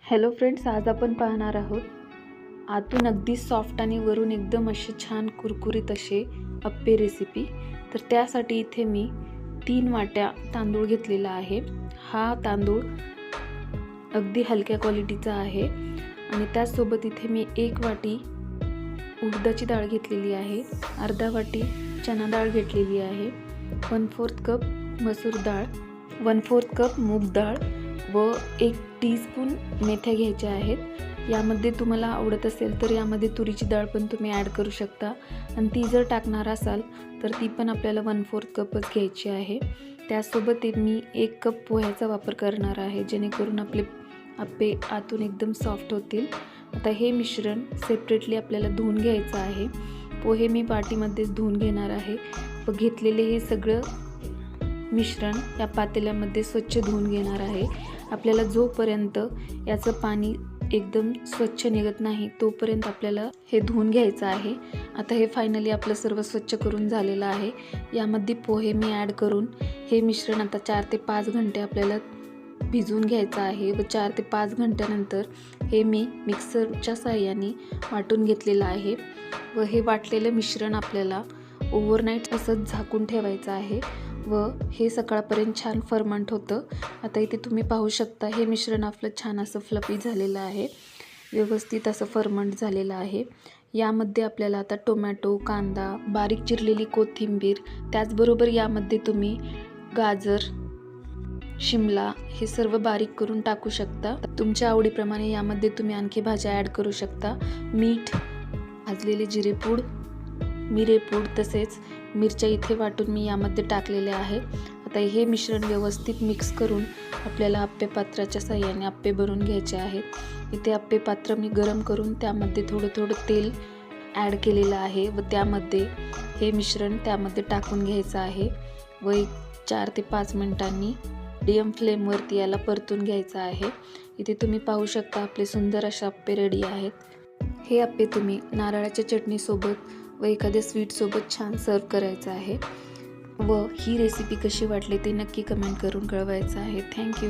Hello friends, आज आपण पाहणार आहोत आतून अगदी सॉफ्ट आणि वरून एकदम असे छान कुरकुरीत असे अप्पे रेसिपी। तर त्यासाठी इथे मी 3 वाट्या तांदूळ घेतलेला आहे। हा तांदूळ अगदी हलक्या क्वालिटीचा आहे आणि त्यासोबत इथे मी 1 वाटी उडदाची डाळ घेतलेली आहे, अर्धा वाटी चना डाळ घेतलेली आहे, 1/4 कप मसूर डाळ, 1/4 कप मूग डाळ व 1 टीस्पून मेथ्या घ्यायच्या आहेत। यामध्ये तुम्हाला आवडत असेल तर यामध्ये तुरीची डाळ पण तुम्ही ॲड करू शकता आणि ती जर टाकणार असाल तर ती पण आपल्याला 1/4 कपच घ्यायची आहे। त्यासोबत मी 1 कप पोह्याचा वापर करणार आहे, जेणेकरून आपले अप्पे आतून एकदम सॉफ्ट होतील। आता हे मिश्रण सेपरेटली आपल्याला धुवून घ्यायचं आहे। पोहे मी वाटीमध्येच धुवून घेणार आहे व घेतलेले हे सगळं मिश्रण या पातेल्यामध्ये स्वच्छ धुवून घेणार आहे। आपल्याला जोपर्यंत याचं पाणी एकदम स्वच्छ निघत नाही तोपर्यंत आपल्याला हे धुवून घ्यायचं आहे। आता हे फायनली आपलं सर्व स्वच्छ करून झालेलं आहे। यामध्ये पोहे मी ॲड करून हे मिश्रण आता 4 ते 5 घंटे आपल्याला भिजवून घ्यायचं आहे व 4 ते 5 घंट्यानंतर हे मी मिक्सरच्या साहाय्याने वाटून घेतलेलं आहे व हे वाटलेलं मिश्रण आपल्याला ओव्हरनाईट असंच झाकून ठेवायचं आहे व हे सकाळपर्यंत छान फर्मंट होतं। आता इथे तुम्ही पाहू शकता हे मिश्रण आपलं छान असं फ्लफी झालेलं आहे, व्यवस्थित असं फर्मंट झालेलं आहे। यामध्ये आपल्याला आता टोमॅटो, कांदा, बारीक चिरलेली कोथिंबीर, त्याचबरोबर यामध्ये तुम्ही गाजर, शिमला हे सर्व बारीक करून टाकू शकता। तुमच्या आवडीप्रमाणे यामध्ये तुम्ही आणखी भाज्या ॲड करू शकता। मीठ, भाजलेले जिरेपूड, मिरेपूड तसेच मिरच्या इथे वाटून मी यामध्ये टाकलेले आहे। आता हे मिश्रण व्यवस्थित मिक्स करून आपल्याला अप्पे पात्राच्या साहाय्याने अप्पे बनवून घ्यायचे आहेत। इथे अप्पे पात्र मी गरम करून त्यामध्ये थोडं तेल ॲड केलेलं आहे व त्यामध्ये हे मिश्रण त्यामध्ये टाकून घ्यायचं आहे व 4 ते 5 मिनिटांनी मीडियम फ्लेमवरती याला परतून घ्यायचं आहे। इथे तुम्ही पाहू शकता आपले सुंदर असे अप्पे रेडी आहेत। हे अप्पे तुम्ही नारळाच्या चटणीसोबत व एखाद्या स्वीटसोबत छान सर्व करायचं आहे व ही रेसिपी कशी वाटली ते नक्की कमेंट करून कळवायचं आहे। थँक्यू।